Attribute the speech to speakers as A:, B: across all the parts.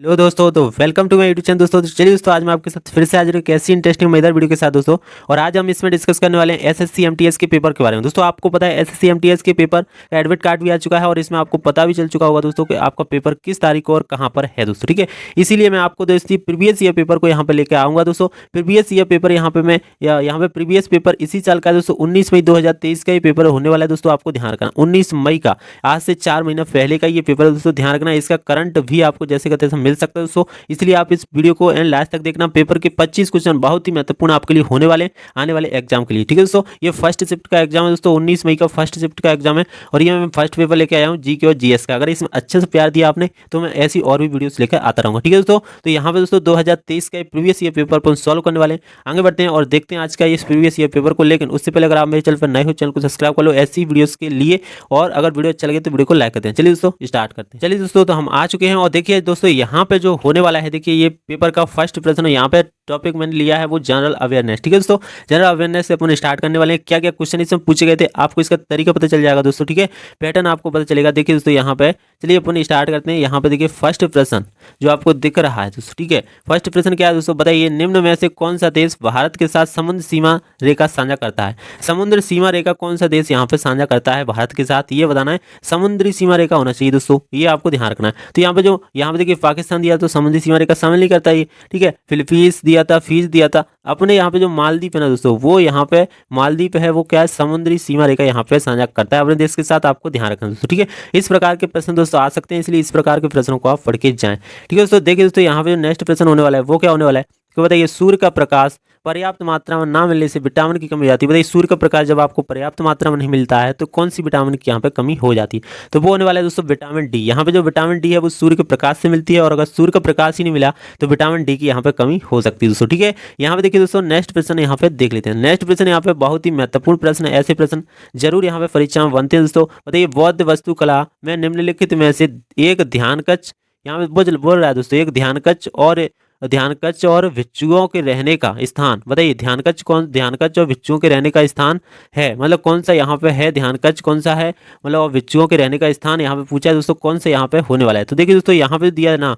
A: Hello दोस्तों, तो welcome to my YouTube channel. दोस्तों तो चलिए दोस्तों, आज मैं आपके साथ फिर से हाजिर हूँ कैसी इंटरेस्टिंग मजेदार वीडियो के साथ दोस्तों। और आज हम इसमें डिस्कस करने वाले हैं एसएससी एमटीएस के पेपर के बारे में। दोस्तों आपको पता है एसएससी एमटीएस के पेपर का एडमिट कार्ड भी आ चुका है और इसमें आपको पता भी चल चुका होगा दोस्तों कि आपका पेपर किस तारीख को और कहाँ पर है दोस्तों। ठीक है, इसीलिए मैं आपको दोस्तों प्रीवियस ईयर पेपर को यहाँ पे लेकर आऊँगा दोस्तों। प्रीवियस ईयर पेपर यहाँ पे मैं यहाँ पे प्रीवियस पेपर इसी साल का दोस्तों 19 मई 2023 का ये पेपर होने वाला है दोस्तों। आपको ध्यान रखना 19 मई का, आज से 4 महीना पहले का ये पेपर है दोस्तों। ध्यान रखना, इसका करंट भी आपको जैसे कहते हैं मिल सकता है दोस्तों, इसलिए आप इस वीडियो को एंड लास्ट तक देखना। पेपर के 25 क्वेश्चन बहुत ही महत्वपूर्ण आपके लिए होने वाले आने वाले एग्जाम के लिए। ठीक है दोस्तों, ये फर्स्ट शिफ्ट का एग्जाम है दोस्तों, 19 मई का फर्स्ट शिफ्ट का एग्जाम है और ये मैं फर्स्ट पेपर लेके आया हूँ जीके और जीएस का। अगर इसमें अच्छे से प्यार दिया आपने तो मैं ऐसी और भी वीडियोस लेकर आता रहूँगा। ठीक है दोस्तों, तो यहाँ पे दोस्तों 2023 का प्रीवियस ईयर पेपर पर सॉल्व करने वाले हैं। आगे बढ़ते हैं और देखते हैं आज का इस प्रीवियस ईयर पेपर को। लेकिन उससे पहले अगर आप मेरे चैनल पर नए हो, चैनल को सब्सक्राइब कर लो ऐसी वीडियोस के लिए, और अगर वीडियो अच्छा लगे तो वीडियो को लाइक करते हैं। चलिए दोस्तों स्टार्ट करते हैं। चलिए दोस्तों, तो हम आ चुके हैं और देखिए दोस्तों यहाँ पे जो होने वाला है, देखिए ये पेपर का फर्स्ट प्रश्न है। यहाँ पे टॉपिक मैंने लिया है वो जनरल अवेयरनेस। ठीक है दोस्तों, जनरल अवेयरनेस से अपन स्टार्ट करने वाले हैं। क्या क्या क्वेश्चन इसमें पूछे गए थे आपको इसका तरीका पता चल जाएगा दोस्तों। ठीक है, पैटर्न आपको पता चलेगा। देखिए दोस्तों यहाँ पे चलिए अपन स्टार्ट करते हैं। यहाँ पे देखिए फर्स्ट प्रश्न जो आपको दिख रहा है दोस्तों। ठीक है, फर्स्ट प्रश्न क्या है दोस्तों, बताइए निम्न में से कौन सा देश भारत के साथ समुद्र सीमा रेखा साझा करता है। समुद्र सीमा रेखा कौन सा देश यहाँ पे साझा करता है भारत के साथ, ये बताना है। समुद्री सीमा रेखा होना चाहिए दोस्तों, ये आपको ध्यान रखना है। तो यहाँ पे देखिए पाकिस्तान दिया तो समुद्री सीमा रेखा शामिल नहीं करता ये। ठीक है, फिलीपींस दिया था, फीस दिया था। अपने यहाँ पे जो मालदीव है ना दोस्तों, वो यहाँ पे मालदीव है, वो क्या है समुद्री सीमा रेखा यहाँ पे साझा करता है अपने देश के साथ। आपको ध्यान रखना दोस्तों। ठीक है, इस प्रकार के प्रश्न दोस्तों आ सकते हैं, इसलिए इस प्रकार के प्रश्नों को आप पढ़ के जाएं। ठीक है दोस्तों, देखिए दोस्तों यहाँ पे जो नेक्स्ट प्रश्न होने वाला है वो क्या होने वाला है कि बताइए सूर्य का प्रकाश पर्याप्त मात्रा में ना मिलने से विटामिन की कमी हो जाती है। बताइए सूर्य का प्रकाश जब आपको पर्याप्त मात्रा में नहीं मिलता है तो कौन सी विटामिन की यहाँ पे कमी हो जाती है, तो वो होने वाला है दोस्तों विटामिन डी। यहाँ पे जो विटामिन डी है वो सूर्य के प्रकाश से मिलती है, और अगर सूर्य का प्रकाश ही नहीं मिला तो विटामिन डी की यहाँ पे कमी हो सकती है दोस्तों। ठीक है, यहाँ पे देखिए दोस्तों नेक्स्ट प्रश्न यहाँ पे देख लेते हैं। नेक्स्ट प्रश्न यहाँ पे बहुत ही महत्वपूर्ण प्रश्न है, ऐसे प्रश्न जरूर यहाँ पे परीक्षा में बनते हैं दोस्तों। बताइए बौद्ध वास्तुकला में निम्नलिखित में से एक ध्यान कक्ष, यहाँ पे बोल रहा है दोस्तों एक ध्यान कक्ष और भिक्षुओं के रहने का स्थान। बताइए ध्यान कक्ष और भिक्षुओं के रहने का स्थान है, मतलब कौन सा यहाँ पे है ध्यान कक्ष, कौन सा है मतलब, और भिक्षुओं के रहने का स्थान यहाँ पे पूछा है दोस्तों कौन सा यहाँ पे होने वाला है। तो देखिए दोस्तों यहाँ पे दिया है ना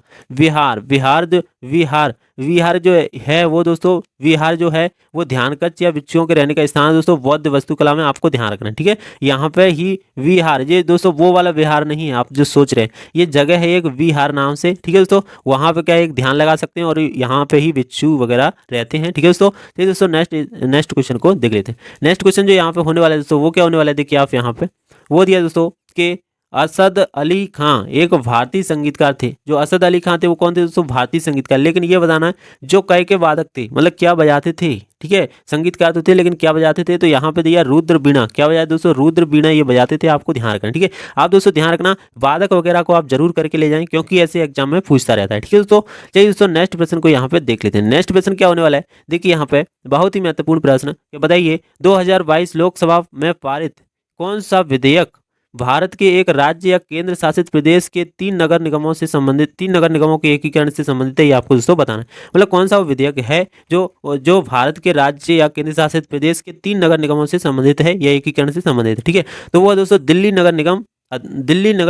A: विहार जो है वो दोस्तों, विहार जो है वो ध्यान कक्ष या भिक्षुओं के रहने का स्थान है दोस्तों बौद्ध वास्तुकला में। आपको ध्यान रखना है। ठीक है, यहाँ पे ही विहार, ये दोस्तों वो वाला विहार नहीं है आप जो सोच रहे हैं, ये जगह है एक विहार नाम से। ठीक है दोस्तों, वहाँ पे क्या एक ध्यान लगा सकते हैं और यहाँ पे ही भिक्षु वगैरह रहते हैं। ठीक है दोस्तों, चलिए दोस्तों नेक्स्ट क्वेश्चन को देख लेते हैं। नेक्स्ट क्वेश्चन जो यहाँ पे होने वाला है दोस्तों वो क्या होने वाला है, देखिए आप यहाँ पे वो दिया दोस्तों कि असद अली खां एक भारतीय संगीतकार थे। जो असद अली खां थे वो कौन थे दोस्तों, भारतीय संगीतकार। लेकिन ये बताना है जो कै के वादक थे, मतलब क्या बजाते थे। ठीक है, संगीतकार तो थे लेकिन क्या बजाते थे, तो यहाँ पे दिया रुद्र बीणा। क्या बजाते दोस्तों, रुद्र बीणा ये बजाते थे। आपको ध्यान रखना। ठीक है, आप दोस्तों ध्यान रखना वादक वगैरह को आप जरूर करके ले जाएं, क्योंकि ऐसे एग्जाम में पूछता रहता है। ठीक है दोस्तों, चलिए दोस्तों नेक्स्ट प्रश्न को यहाँ पे देख लेते हैं। नेक्स्ट प्रश्न क्या होने वाला है, देखिए यहाँ पे बहुत ही महत्वपूर्ण प्रश्न, बताइए 2022 लोकसभा में पारित कौन सा विधेयक भारत के एक राज्य या केंद्र शासित प्रदेश के 3 नगर निगमों के एकीकरण से संबंधित है। ये आपको दोस्तों बताना है, मतलब कौन सा वो विधेयक है जो भारत के राज्य या केंद्र शासित प्रदेश के 3 नगर निगमों से संबंधित है या एकीकरण से संबंधित है। ठीक है, तो वो दोस्तों दिल्ली नगर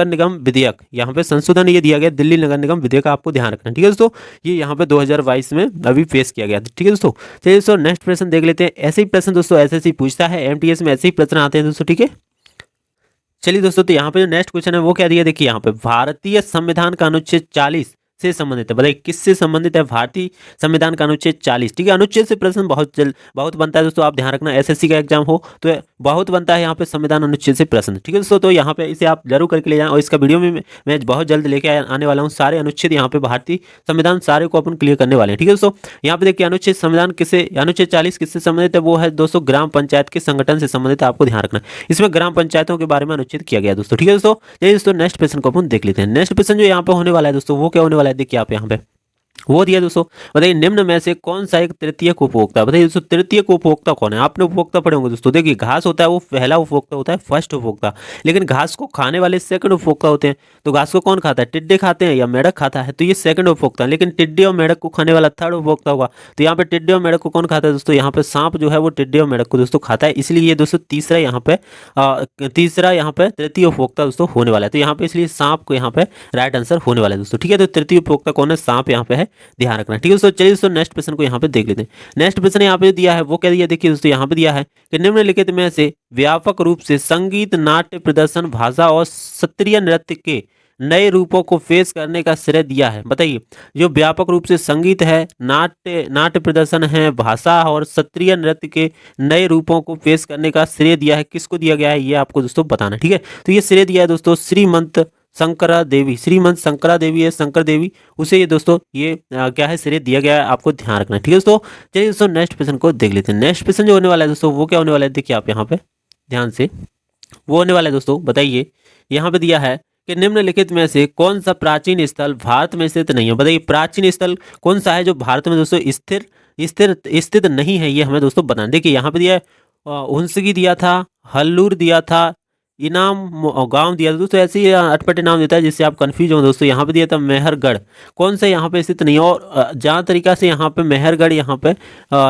A: निगम विधेयक, यहाँ पे संशोधन ये दिया गया दिल्ली नगर निगम विधेयक। आपको ध्यान रखना। ठीक है दोस्तों, ये यहाँ पे 2022 में अभी पेश किया गया। ठीक है दोस्तों, चलिए दोस्तों नेक्स्ट प्रश्न देख लेते हैं। ऐसे ही प्रश्न दोस्तों एसएससी पूछता है, एमटीएस में ऐसे ही प्रश्न आते हैं दोस्तों। ठीक है, चलिए दोस्तों, तो यहाँ पे जो नेक्स्ट क्वेश्चन है वो क्या दिया, देखिए यहाँ पे भारतीय संविधान का अनुच्छेद 40 से संबंधित है। बताइए किससे संबंधित है भारतीय संविधान का अनुच्छेद 40। ठीक है, अनुच्छेद से प्रश्न बहुत बनता है दोस्तों। आप ध्यान रखना, एसएससी का एग्जाम हो तो बहुत बनता है यहाँ पे संविधान अनुच्छेद से प्रश्न। ठीक है दोस्तों, तो यहाँ पे इसे आप जरूर करके ले जाएं, और इसका वीडियो में मैं बहुत जल्द लेके आने वाला हूँ। सारे अनुच्छेद यहाँ पे भारतीय संविधान सारे को अपन क्लियर करने वाले हैं। ठीक है दोस्तों, यहाँ पे देखिए अनुच्छेद 40 किससे संबंधित है, वो है दोस्तों ग्राम पंचायत के संगठन से संबंधित है। आपको ध्यान रखना, इसमें ग्राम पंचायतों के बारे में अनुच्छेद किया गया दोस्तों। ठीक है दोस्तों, चलिए दोस्तों नेक्स्ट प्रश्न को अपन देख लेते हैं। नेक्स्ट प्रश्न जो यहाँ पे होने वाला है दोस्तों वो क्या होने वाला है, देखिए आप यहाँ पे वो दिया दोस्तों। बताइए निम्न में से कौन सा एक तृतीयक उपभोक्ता, बताइए दोस्तों तृतीयक उपभोक्ता कौन है। आपने उपभोक्ता पढ़े होंगे दोस्तों। देखिए घास होता है वो पहला उपभोक्ता होता है, फर्स्ट उपभोक्ता, लेकिन घास को खाने वाले सेकंड उपभोक्ता होते हैं। तो घास को कौन खाता है, टिड्डे खाते हैं या मेढक खाता है, तो ये सेकंड उपभोक्ता है। लेकिन टिड्डे और मेढक को खाने वाला थर्ड उपभोक्ता होगा। तो यहाँ पे टिड्डे और मेढक को कौन खाता है दोस्तों, यहाँ पे सांप जो है वो टिड्डे और मेढक को दोस्तों खाता है, इसलिए ये दोस्तों तीसरा यहाँ पे तृतीय उपभोक्ता दोस्तों होने वाला है। तो यहाँ पे इसलिए सांप को यहाँ पे राइट आंसर होने वाला है दोस्तों। ठीक है, तो तृतीय उपभोक्ता कौन है, सांप यहाँ पे है, ध्यान रखना। ठीक है दोस्तों, चलिए दोस्तों नेक्स्ट प्रश्न को यहाँ पे देख लेते हैं। नेक्स्ट प्रश्न यहाँ पे दिया है वो क्या दिया, देखिए दोस्तों यहाँ पे दिया है कि निम्नलिखित में से व्यापक रूप से संगीत, नाट्य प्रदर्शन, भाषा और शास्त्रीय नृत्य के नए रूपों को पेश करने का श्रेय दिया है। बताइए जो व्यापक रूप से संगीत है, नाट्य प्रदर्शन है, भाषा और शास्त्रीय नृत्य के नए रूपों को पेश करने का श्रेय दिया है, किसको दिया गया है ये आपको दोस्तों बताना। ठीक है, तो ये श्रेय दिया है दोस्तों श्रीमंत शंकरा देवी, श्रीमंत शंकरा देवी है, शंकर देवी, उसे ये दोस्तों ये क्या है श्रेय दिया गया है, आपको ध्यान रखना है। ठीक है दोस्तों, चलिए दोस्तों नेक्स्ट क्वेश्चन को देख लेते हैं। नेक्स्ट क्वेश्चन जो होने वाला है दोस्तों वो क्या होने वाला है, देखिए आप यहाँ पे ध्यान से, वो होने वाला है दोस्तों, बताइए यहाँ पे दिया है कि निम्नलिखित में से कौन सा प्राचीन स्थल भारत में स्थित नहीं है। बताइए प्राचीन स्थल कौन सा है जो भारत में दोस्तों स्थित नहीं है, ये हमें दोस्तों बताना। देखिए यहाँ पे दिया है हुंसगी दिया था, हल्लूर दिया था, इनाम गांव दिया था दोस्तों, ऐसे ही अटपटे नाम देता है जिससे आप कंफ्यूज हो दोस्तों। यहाँ पे दिया था मेहरगढ़, कौन सा यहाँ पे स्थित नहीं है। और जहाँ तरीका से यहाँ पे मेहरगढ़, यहाँ पे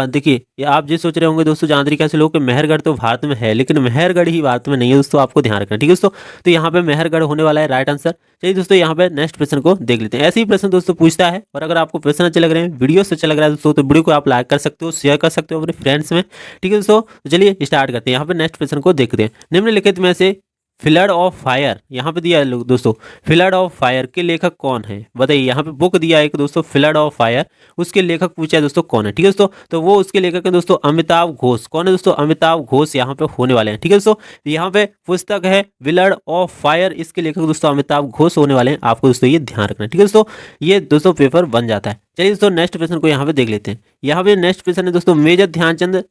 A: देखिए आप ये सोच रहे होंगे दोस्तों जहाँ तरीका से लोग कि मेहरगढ़ तो भारत में है, लेकिन मेहरगढ़ ही भारत में नहीं है दोस्तों, आपको ध्यान रखना। ठीक है दोस्तों, तो यहाँ पे मेहरगढ़ होने वाला है राइट आंसर। चलिए दोस्तों यहाँ पे नेक्स्ट प्रश्न को देख लेते हैं। ऐसे ही प्रश्न दोस्तों पूछता है, और अगर आपको प्रश्न अच्छे लग रहे हैं, वीडियो से अच्छा लग रहा है दोस्तों, तो वीडियो को आप लाइक कर सकते हो, शेयर कर सकते हो अपने फ्रेंड्स में। ठीक है दोस्तों, तो चलिए स्टार्ट करते हैं। यहाँ पे नेक्स्ट प्रश्न को देखते हैं। निम्नलिखित में से फ्लड ऑफ फायर, यहाँ पे दिया है दोस्तों फ्लड ऑफ फायर के लेखक कौन है। बताइए यहाँ पे बुक दिया है एक दोस्तों फ्लड ऑफ फायर, उसके लेखक पूछा है दोस्तों कौन है। ठीक है दोस्तों, तो वो उसके लेखक है दोस्तों अमिताभ घोष। कौन है दोस्तों, अमिताभ घोष यहाँ पे होने वाले हैं। ठीक है दोस्तों, यहाँ पे पुस्तक है फ्लड ऑफ फायर, इसके लेखक दोस्तों अमिताभ घोष होने वाले हैं, आपको दोस्तों ये ध्यान रखना है। ठीक है दोस्तों, ये दोस्तों पेपर बन जाता है। चलिए दोस्तों नेक्स्ट प्रश्न को यहाँ पे देख लेते हैं। यहाँ पे नेक्स्ट प्रश्न है दोस्तों मेजर ध्यानचंद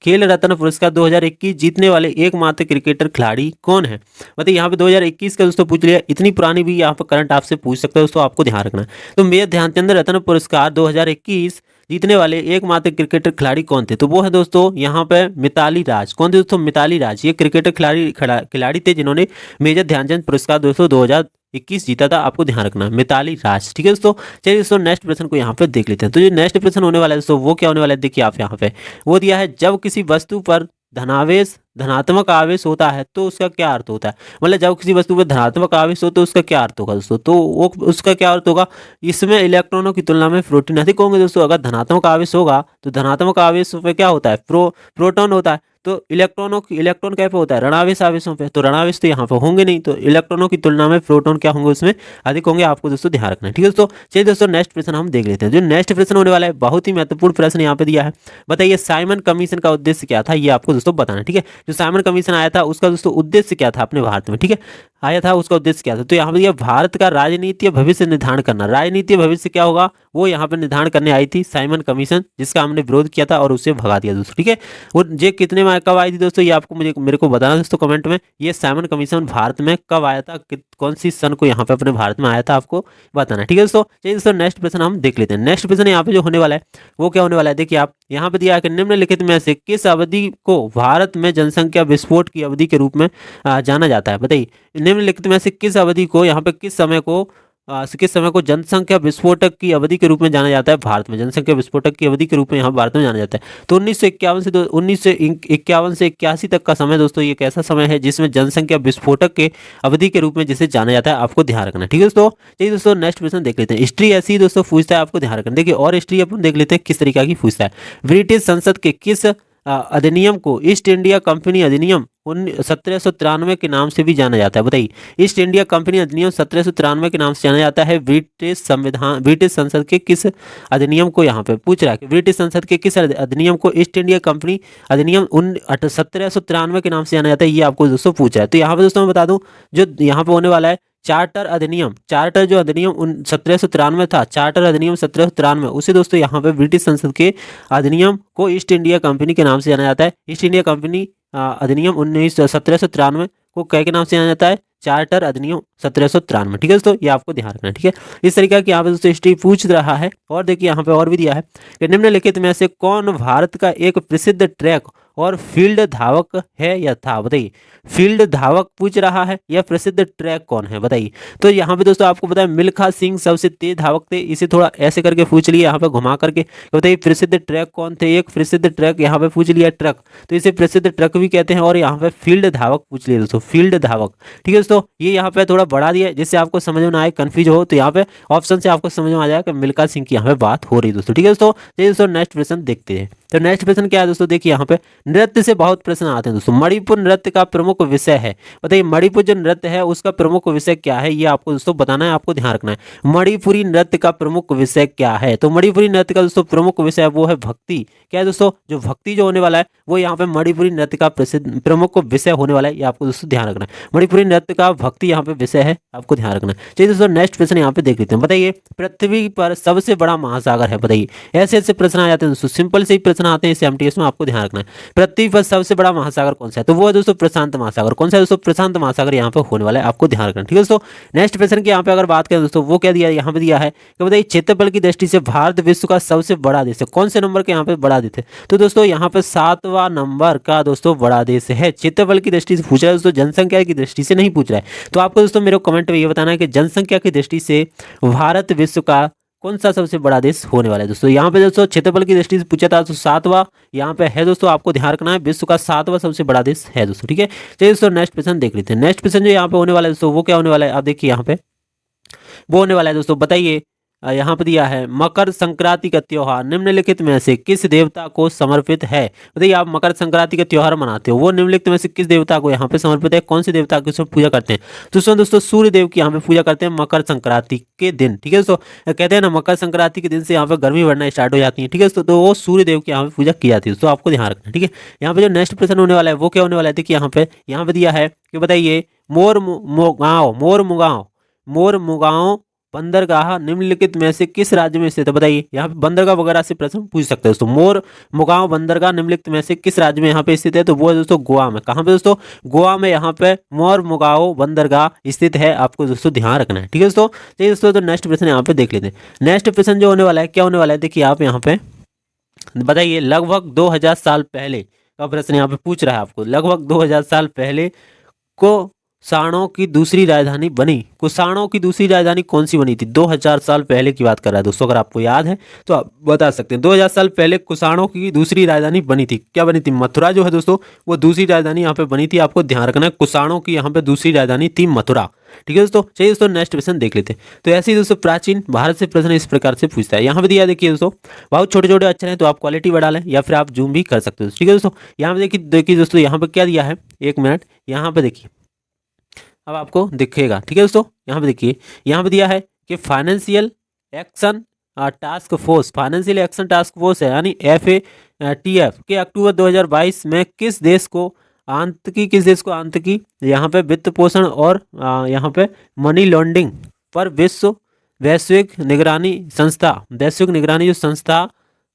A: खेल रत्न पुरस्कार 2021 जीतने वाले एकमात्र क्रिकेटर खिलाड़ी कौन है। बताइए यहाँ पे 2021 का दोस्तों पूछ लिया, इतनी पुरानी भी यहाँ पर करंट आपसे पूछ सकते हैं दोस्तों, आपको ध्यान रखना है। तो मेजर ध्यानचंद रत्न पुरस्कार 2021 जीतने वाले एकमात्र क्रिकेटर खिलाड़ी कौन थे, तो वो है दोस्तों यहाँ पे मिताली राज। कौन थे दोस्तों, मिताली राज, ये क्रिकेटर खिलाड़ी थे जिन्होंने मेजर ध्यानचंद पुरस्कार दोस्तों 2021 जीता था, आपको ध्यान रखना मिताली राज। ठीक है दोस्तों, चलिए दोस्तों नेक्स्ट प्रश्न को यहाँ पे देख लेते हैं। तो जो नेक्स्ट प्रश्न होने वाला है दोस्तों वो क्या होने वाला है, देखिए आप यहाँ पे वो दिया है जब किसी वस्तु पर धनात्मक आवेश होता है तो उसका क्या अर्थ होता है। मतलब जब किसी वस्तु पर धनात्मक आवेश हो तो उसका क्या अर्थ होगा दोस्तों, तो वो उसका क्या अर्थ होगा, इसमें इलेक्ट्रॉनों की तुलना में प्रोटॉन अधिक होंगे दोस्तों। अगर धनात्मक आवेश होगा तो धनात्मक आवेश पे क्या होता है, प्रोटॉन होता है, तो इलेक्ट्रॉन क्या पे होता है, ऋणावेश आवेशों पे, तो ऋणावेश तो यहाँ पे होंगे नहीं, तो इलेक्ट्रॉनों की तुलना में प्रोटॉन क्या होंगे उसमें अधिक होंगे, आपको दोस्तों ध्यान रखना है। ठीक है दोस्तों, चलिए दोस्तों नेक्स्ट प्रश्न हम देख लेते हैं। जो नेक्स्ट प्रश्न होने वाला है बहुत ही महत्वपूर्ण प्रश्न यहाँ पे दिया है। बताइए साइमन कमीशन का उद्देश्य क्या था, ये आपको दोस्तों बताना है। ठीक है, जो साइमन कमीशन आया था उसका दोस्तों उद्देश्य क्या था अपने भारत में, ठीक है आया था, उसका उद्देश्य क्या था, तो यहाँ पर भारत का राजनीति भविष्य निर्धारण करना। राजनीति भविष्य क्या होगा वो यहाँ पर निर्धारण करने आई थी साइमन कमीशन, जिसका हमने विरोध किया था और उसे भगा दिया दोस्तों। ठीक है, वो ये कितने में कब आई थी दोस्तों, ये आपको मेरे को बताना दोस्तों कमेंट में। ये साइमन कमीशन भारत में कब आया था, कौन सी सन को यहाँ पे अपने भारत में आया था, आपको बताना है। ठीक है दोस्तों, चलिए दोस्तों नेक्स्ट प्रश्न हम देख लेते हैं। नेक्स्ट प्रश्न यहाँ पे जो होने वाला है वो क्या होने वाला है, देखिए आप यहाँ पे दिया है कि निम्नलिखित में से किस अवधि को भारत में जनसंख्या विस्फोट की अवधि के रूप में जाना जाता है। बताइए निम्नलिखित में से किस अवधि को यहाँ पे किस समय को जनसंख्या विस्फोटक की अवधि के रूप में जाना जाता है भारत में, जनसंख्या विस्फोटक की अवधि के रूप में यहाँ भारत में जाना जाता है। तो 1951 से 81 तक का समय दोस्तों ये एक ऐसा समय है जिसमें जनसंख्या विस्फोटक के अवधि के रूप में जिसे जाना जाता है, आपको ध्यान रखना। ठीक है दोस्तों, चलिए दोस्तों नेक्स्ट प्रश्न देख लेते हैं। हिस्ट्री ऐसी दोस्तों पूछता है, आपको ध्यान रखना। देखिए और हिस्ट्री अपन देख लेते हैं किस तरीका की पूछता है। ब्रिटिश संसद के किस अधिनियम को ईस्ट इंडिया कंपनी अधिनियम 1793 के नाम से भी जाना जाता है। बताइए ईस्ट इंडिया कंपनी अधिनियम 1793 के नाम से जाना जाता है। ब्रिटिश संसद के किस अधिनियम को यहाँ पे पूछ रहा है कि ब्रिटिश संसद के किस अधिनियम को ईस्ट इंडिया कंपनी अधिनियम 1793 के नाम से जाना जाता है, ये आपको दोस्तों पूछ रहा है। तो यहाँ पे दोस्तों मैं बता दूं जो यहाँ पे होने वाला है चार्टर जो अधिनियम 1793 था, चार्टर अधिनियम 1793, उसे दोस्तों यहाँ पे ब्रिटिश संसद के अधिनियम को ईस्ट इंडिया कंपनी के नाम से जाना जाता है। ईस्ट इंडिया कंपनी अधिनियम 1793 को क्या के नाम से जाना जाता है? चार्टर अधिनियम 1793। ठीक है दोस्तों, ये आपको ध्यान रखना है। ठीक है, इस तरीके की यहाँ पे दोस्तों हिस्ट्री पूछ रहा है। और देखिए यहाँ पे और भी दिया है कि निम्नलिखित में से कौन भारत का एक प्रसिद्ध ट्रैक और फील्ड धावक है या था? बताइए, फील्ड धावक पूछ रहा है या प्रसिद्ध ट्रैक कौन है? बताइए। तो यहाँ पे दोस्तों आपको पता है मिल्खा सिंह सबसे तेज धावक थे। इसे थोड़ा ऐसे करके पूछ लिया यहाँ पे घुमा करके, बताइए प्रसिद्ध ट्रैक कौन थे? एक प्रसिद्ध ट्रैक यहाँ पे पूछ लिया ट्रक, तो इसे प्रसिद्ध ट्रक भी कहते हैं। और यहाँ पे फील्ड धावक पूछ लिया दोस्तों, फील्ड धावक। ठीक है दोस्तों, ये यहाँ पे थोड़ा बढ़ा दिया है जिससे आपको समझ में ना आए, कंफ्यूज हो, तो यहाँ पे ऑप्शन से आपको समझ में आ जाएगा कि मिल्खा सिंह की यहाँ पे बात हो रही है दोस्तों। ठीक है दोस्तों, चलिए दोस्तों नेक्स्ट प्रश्न देखते हैं। तो नेक्स्ट प्रश्न क्या है दोस्तों? देखिए यहाँ पे नृत्य से बहुत प्रश्न आते हैं दोस्तों। मणिपुर नृत्य का प्रमुख विषय है, बताइए मणिपुर जो नृत्य है उसका प्रमुख विषय क्या है? ये आपको दोस्तों बताना है, आपको ध्यान रखना है। मणिपुरी नृत्य का प्रमुख विषय क्या है? तो मणिपुरी नृत्य का दोस्तों प्रमुख विषय वो है भक्ति। क्या है दोस्तों? जो भक्ति जो होने वाला है वो यहाँ पे मणिपुरी नृत्य का प्रसिद्ध प्रमुख विषय होने वाला है। ये आपको दोस्तों ध्यान रखना है, मणिपुरी नृत्य का भक्ति यहाँ पे विषय है, आपको ध्यान रखना है। चलिए दोस्तों नेक्स्ट प्रश्न यहाँ पे देख लेते हैं। बताइए पृथ्वी पर सबसे बड़ा महासागर है? बताइए, ऐसे ऐसे प्रश्न आ जाते हैं दोस्तों, सिंपल से ही प्रश्न आते हैं इस एमटीएस में, आपको ध्यान रखना है। पृथ्वी पर सबसे बड़ा महासागर कौन सा है? तो वो है दोस्तों प्रशांत महासागर। कौन सा है दोस्तों? प्रशांत महासागर यहाँ पे होने वाला है, आपको ध्यान रखना है। ठीक है दोस्तों, नेक्स्ट प्रश्न की यहाँ पे अगर बात करें दोस्तों, वो क्या दिया है यहाँ पे? दिया है कि बताइए क्षेत्रफल की दृष्टि से भारत विश्व का सबसे बड़ा देश है। कौन से नंबर के यहाँ पे बड़ा देश है? तो दोस्तों यहाँ पे 7वां नंबर का दोस्तों बड़ा देश है। क्षेत्रफल की दृष्टि से पूछ रहा है दोस्तों, जनसंख्या की दृष्टि से नहीं पूछ रहा है। तो आपको दोस्तों मेरे कमेंट में ये बताना है कि जनसंख्या की दृष्टि से भारत विश्व का कौन सा सबसे बड़ा देश होने वाला है दोस्तों। यहाँ पे दोस्तों क्षेत्रफल की दृष्टि से पूछा था तो 7वां यहाँ पे है दोस्तों, आपको ध्यान रखना है विश्व का 7वां सबसे बड़ा देश है दोस्तों। ठीक है, चलिए दोस्तों नेक्स्ट प्रश्न देख लेते हैं। नेक्स्ट प्रश्न जो यहाँ पे होने वाला है दोस्तों वो क्या होने वाला है? आप देखिए यहाँ पे वो होने वाला है दोस्तों, बताइए यहाँ पे दिया है मकर संक्रांति का त्योहार निम्नलिखित में से किस देवता को समर्पित है? बताइए आप मकर संक्रांति का त्योहार मनाते हो, वो निम्नलिखित में से किस देवता को यहाँ पे समर्पित है? कौन से देवता की उसमें पूजा करते हैं? तो उसमें दोस्तों सूर्य देव की यहाँ पे पूजा करते हैं मकर संक्रांति के दिन। ठीक है दोस्तों, कहते हैं ना मकर संक्रांति के दिन से यहाँ पे गर्मी बढ़ना स्टार्ट हो जाती है। ठीक है दोस्तों, तो वो सूर्य देव की यहाँ पे पूजा की जाती है, तो आपको ध्यान रखना है। ठीक है, यहाँ पे जो नेक्स्ट प्रश्न होने वाला है वो क्या होने वाला है? देखिए यहाँ पे दिया है कि बताइए मोर मुगांव बंदरगाह निम्नलिखित में से किस राज्य में स्थित है? बताइए, यहाँ पे बंदरगाह वगैरह से प्रश्न पूछ सकते हैं दोस्तों। मोर मुगांव बंदरगाह निम्नलिखित में से किस राज्य में यहाँ पे स्थित है? तो वो है दोस्तों गोवा में। कहाँ पे दोस्तों? गोवा में यहाँ पे मोर मुगांव बंदरगाह स्थित है, आपको दोस्तों ध्यान रखना है। ठीक है दोस्तों, चलिए दोस्तों तो नेक्स्ट प्रश्न यहाँ पे देख लेते हैं। नेक्स्ट प्रश्न जो होने वाला है क्या होने वाला है? देखिए आप यहाँ पे बताइए लगभग 2000 साल पहले का प्रश्न यहाँ पे पूछ रहा है आपको। लगभग 2000 साल पहले को कुषाणों की दूसरी राजधानी बनी। कुषाणों की दूसरी राजधानी कौन सी बनी थी? 2000 साल पहले की बात कर रहा है दोस्तों, अगर आपको याद है तो आप बता सकते हैं। 2000 साल पहले कुषाणों की दूसरी राजधानी बनी थी, क्या बनी थी? मथुरा जो है दोस्तों वो दूसरी राजधानी यहाँ पे बनी थी, आपको ध्यान रखना है। कुषाणों की यहाँ पे दूसरी राजधानी थी मथुरा। ठीक है दोस्तों, चलिए दोस्तों नेक्स्ट प्रश्न देख लेते हैं। तो ऐसे ही दोस्तों प्राचीन भारत से प्रश्न इस प्रकार से पूछता है। यहाँ पे दिया देखिए दोस्तों, बहुत छोटे छोटे अक्षर हैं तो आप क्वालिटी बढ़ा लें या फिर आप जूम भी कर सकते हो। ठीक है दोस्तों, यहाँ पे देखिए दोस्तों यहाँ पे क्या दिया है, एक मिनट यहाँ पे देखिए, अब आपको दिखेगा। ठीक है दोस्तों, यहाँ पे देखिए, यहाँ पे दिया है कि financial action task force, financial action task force है यानी FATF के अक्टूबर 2022 में किस देश को आतंकी यहाँ पे वित्त पोषण और यहाँ पे मनी लॉन्ड्रिंग पर वैश्विक निगरानी जो संस्था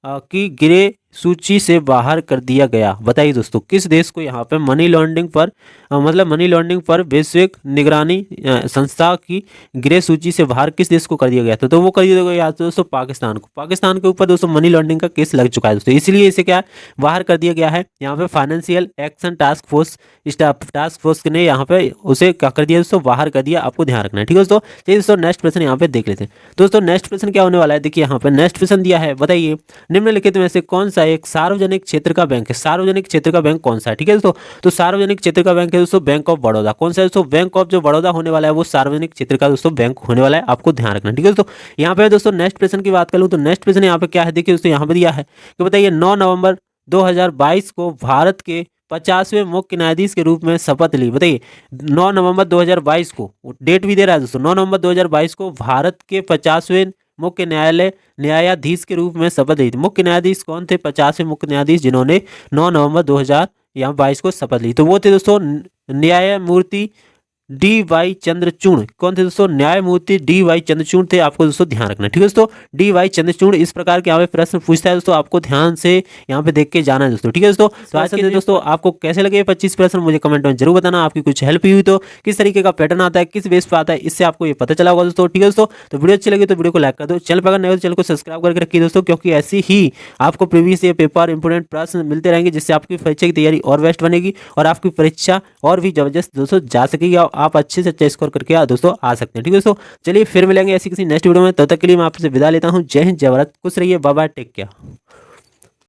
A: की ग्रे सूची से बाहर कर दिया गया? बताइए दोस्तों किस देश को यहाँ पे मनी लॉन्ड्रिंग पर वैश्विक निगरानी संस्था की ग्रे सूची से बाहर किस देश को कर दिया गया था? तो वो कर दिया गया था दोस्तों पाकिस्तान को। पाकिस्तान के ऊपर दोस्तों मनी लॉन्ड्रिंग का केस लग चुका है दोस्तों, इसलिए इसे क्या बाहर कर दिया गया है। यहाँ पे फाइनेंशियल एक्शन टास्क फोर्स ने यहाँ पे उसे क्या कर दिया दोस्तों? बाहर कर दिया, आपको ध्यान रखना है। ठीक है दोस्तों, चलिए दोस्तों नेक्स्ट प्रश्न यहाँ पे देख लेते हैं। दोस्तों नेक्स्ट प्रश्न क्या होने वाला है? देखिए यहाँ पे नेक्स्ट प्रश्न दिया है, बताइए निम्नलिखित में से कौन सा एक सार्वजनिक क्षेत्र का बैंक है? सार्वजनिक क्षेत्र का बैंक कौन सा है? ठीक है दोस्तों, तो सार्वजनिक क्षेत्र का बैंक है दोस्तों बैंक ऑफ बड़ौदा। कौन सा है दोस्तों? बैंक ऑफ जो बड़ौदा होने वाला है वो सार्वजनिक क्षेत्र का दोस्तों बैंक होने वाला है, आपको ध्यान रखना। ठीक है दोस्तों, यहाँ पे दोस्तों नेक्स्ट प्रश्न की बात करूँ तो नेक्स्ट प्रश्न यहाँ पे क्या है? देखिए दोस्तों यहाँ पे दिया है कि बताइए 9 नवंबर 2022 को भारत के 50वें मुख्य न्यायाधीश के रूप में शपथ ली। बताइए 9 नवंबर 2022 को, डेट भी दे रहा है दोस्तों, 9 नवंबर 2022 को भारत के 50वें मुख्य न्यायाधीश के रूप में शपथ ली थी। मुख्य न्यायाधीश कौन थे? 50वें मुख्य न्यायाधीश जिन्होंने 9 नवंबर 2022 को शपथ ली, तो वो थे दोस्तों न्यायमूर्ति डी.वाई. चंद्रचूड़ कौन थे दोस्तों? न्यायमूर्ति डी.वाई. चंद्रचूड़ थे। आपको दोस्तों ध्यान रखना है, ठीक है दोस्तों। डी.वाई. चंद्रचूड़ इस प्रकार के यहाँ पे प्रश्न पूछता है दोस्तों, आपको ध्यान से यहाँ पे देख के जाना है दोस्तों, ठीक है दोस्तों। तो आज के दोस्तों आपको कैसे लगे 25 प्रश्न मुझे कमेंट में जरूर बताना। आपकी कुछ हेल्प हुई तो किस तरीके का पैटर्न आता है, किस बेस पे आता है, इससे आपको ये पता चला होगा दोस्तों, ठीक है दोस्तों। तो वीडियो अच्छी लगी तो वीडियो को लाइक कर दो, चैनल पर अगर नए हो तो चैनल को सब्सक्राइब करके रखिए दोस्तों, क्योंकि ऐसी ही आपको प्रीवियस ईयर पेपर इंपोर्टेंट प्रश्न मिलते रहेंगे, जिससे आपकी परीक्षा की तैयारी और बेस्ट बनेगी और आपकी परीक्षा और भी जबरदस्त दोस्तों जा सकेगी और आप अच्छे से अच्छे स्कोर करके दोस्तों आ सकते हैं, ठीक है दोस्तों। चलिए फिर मिलेंगे ऐसी किसी नेक्स्ट वीडियो में, तब तक के लिए मैं आपसे विदा लेता हूँ। जय हिंद, जय भारत, खुश रहिए, बाय बाय, टेक केयर।